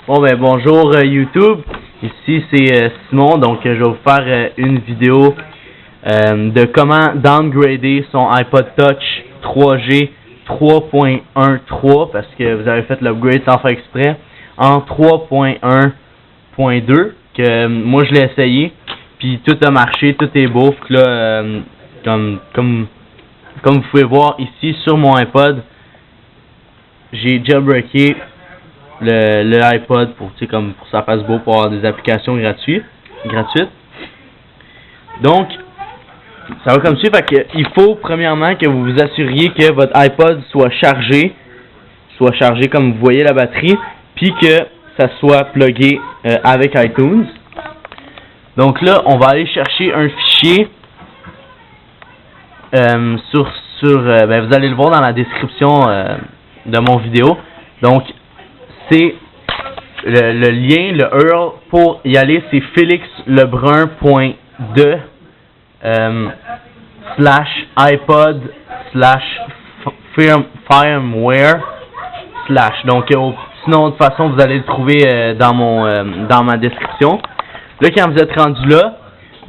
Bon ben bonjour YouTube, ici c'est Simon, donc je vais vous faire une vidéo de comment downgrader son iPod Touch 3G 3.13 parce que vous avez fait l'upgrade sans faire exprès en 3.1.2 que moi je l'ai essayé puis tout a marché, tout est beau. Là, comme vous pouvez voir ici sur mon iPod, j'ai jailbreaké le iPod pour que ça fasse beau, pour avoir des applications gratuites. Donc ça va comme suit, fait que il faut premièrement que vous vous assuriez que votre iPod soit chargé comme vous voyez la batterie, puis que ça soit plugué avec iTunes. Donc là, on va aller chercher un fichier vous allez le voir dans la description de mon vidéo. Donc c'est le lien, le URL pour y aller, c'est felixlebrun.de /iPod/firmware/. Donc sinon de toute façon vous allez le trouver dans ma description. Là, quand vous êtes rendu là,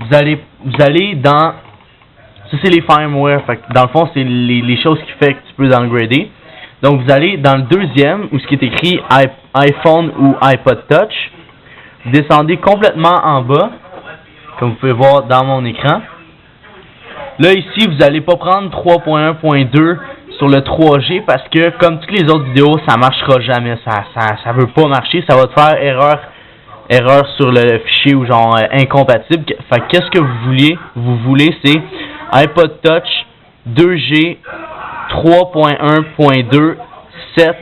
vous allez dans, ça c'est les firmware, fait que dans le fond c'est les choses qui fait que tu peux downgrader. Donc vous allez dans le deuxième où ce qui est écrit iPhone ou iPod Touch, vous descendez complètement en bas comme vous pouvez voir dans mon écran. Là ici vous n'allez pas prendre 3.1.2 sur le 3G parce que comme toutes les autres vidéos ça marchera jamais, ça veut pas marcher, ça va te faire erreur sur le fichier ou genre incompatible. Fait qu'est-ce que vous voulez c'est iPod Touch 2G 3.1.2 7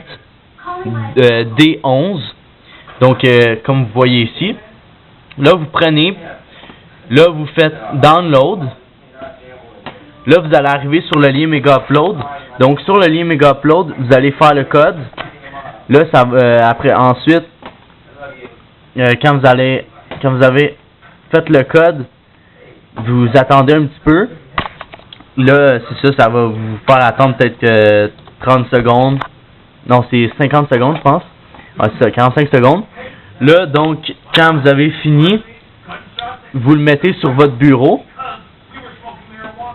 D11. Donc comme vous voyez ici, là vous prenez, là vous faites download. Là vous allez arriver sur le lien Mega Upload. Donc sur le lien Mega Upload, vous allez faire le code. Là ça après ensuite quand vous avez fait le code, vous attendez un petit peu. Là, c'est ça va vous faire attendre peut-être 30 secondes. Non, c'est 50 secondes, je pense. Ouais, c'est ça, 45 secondes. Là, donc, quand vous avez fini, vous le mettez sur votre bureau.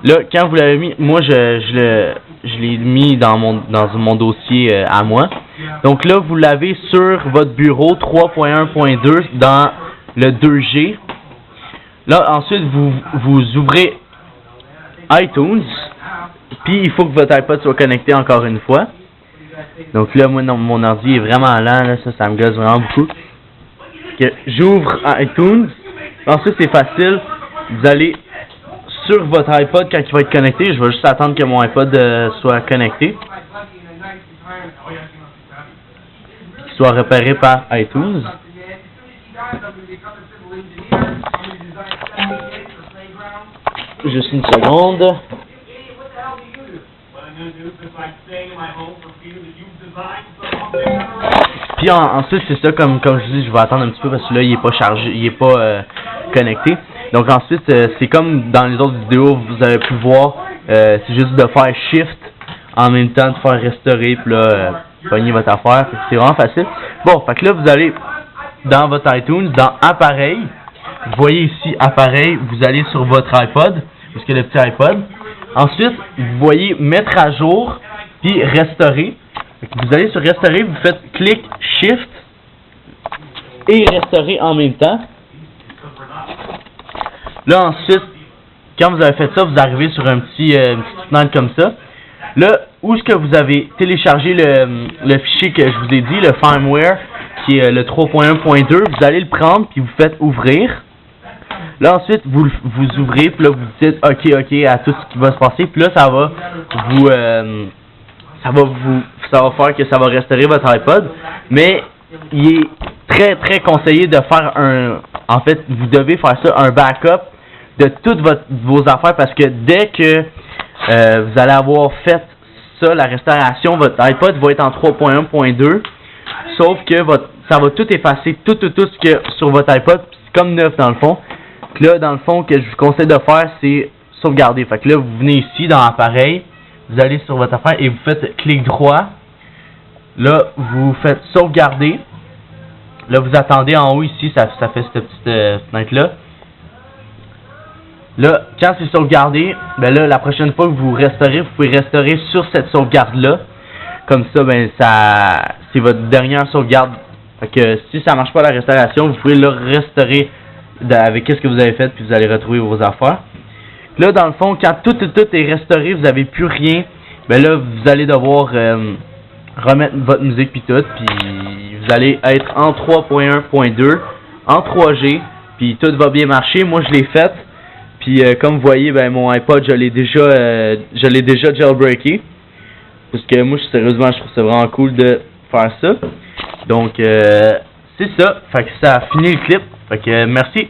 Là, quand vous l'avez mis, moi, je l'ai mis dans mon dossier à moi. Donc là, vous l'avez sur votre bureau 3.1.2 dans le 2G. Là, ensuite, vous ouvrez iTunes, puis il faut que votre iPod soit connecté encore une fois. Donc là, moi, mon ordi est vraiment lent, là, ça me gosse vraiment beaucoup. J'ouvre iTunes, ensuite c'est facile, vous allez sur votre iPod quand il va être connecté. Je vais juste attendre que mon iPod soit connecté, qu'il soit repéré par iTunes. Juste une seconde. Puis ensuite c'est ça, comme je dis, je vais attendre un petit peu parce que là il est pas chargé, il est pas connecté. Donc ensuite c'est comme dans les autres vidéos, vous avez pu voir, c'est juste de faire Shift en même temps de faire restaurer, puis là pogner votre affaire. C'est vraiment facile. Bon, fait que là vous allez dans votre iTunes, dans Appareil. Vous voyez ici Appareil, vous allez sur votre iPod, parce que le petit iPod. Ensuite, vous voyez Mettre à jour, puis Restaurer. Vous allez sur Restaurer, vous faites clic Shift et Restaurer en même temps. Là ensuite, quand vous avez fait ça, vous arrivez sur une petite fenêtre comme ça. Là, où est-ce que vous avez téléchargé le fichier que je vous ai dit, le firmware, qui est le 3.1.2, vous allez le prendre, puis vous faites ouvrir. Là ensuite, vous ouvrez, puis là vous dites OK à tout ce qui va se passer, puis là ça va faire que ça va restaurer votre iPod, mais il est très très conseillé de faire en fait, vous devez faire ça, un backup de toutes vos affaires, parce que dès que vous allez avoir fait ça, la restauration, votre iPod va être en 3.1.2, sauf que ça va tout effacer, tout ce que sur votre iPod, c'est comme neuf dans le fond. Là, dans le fond, que je vous conseille de faire, c'est sauvegarder. Fait que là, vous venez ici dans Appareil, vous allez sur votre affaire et vous faites clic droit. Là, vous faites sauvegarder. Là, vous attendez en haut ici, ça fait cette petite fenêtre-là. Là, quand c'est sauvegardé, ben là, la prochaine fois que vous restaurez, vous pouvez restaurer sur cette sauvegarde-là. Comme ça, ben c'est votre dernière sauvegarde. Fait que si ça marche pas la restauration, vous pouvez le restaurer avec ce que vous avez fait, puis vous allez retrouver vos affaires. Là, dans le fond, quand tout est restauré, vous n'avez plus rien, ben là, vous allez devoir remettre votre musique puis tout, puis vous allez être en 3.1.2, en 3G, puis tout va bien marcher. Moi, je l'ai fait, puis comme vous voyez, ben mon iPod, je l'ai déjà jailbreaké, parce que moi, sérieusement, je trouve ça vraiment cool de faire ça. Donc, c'est ça. Fait que ça a fini le clip. Fait que merci.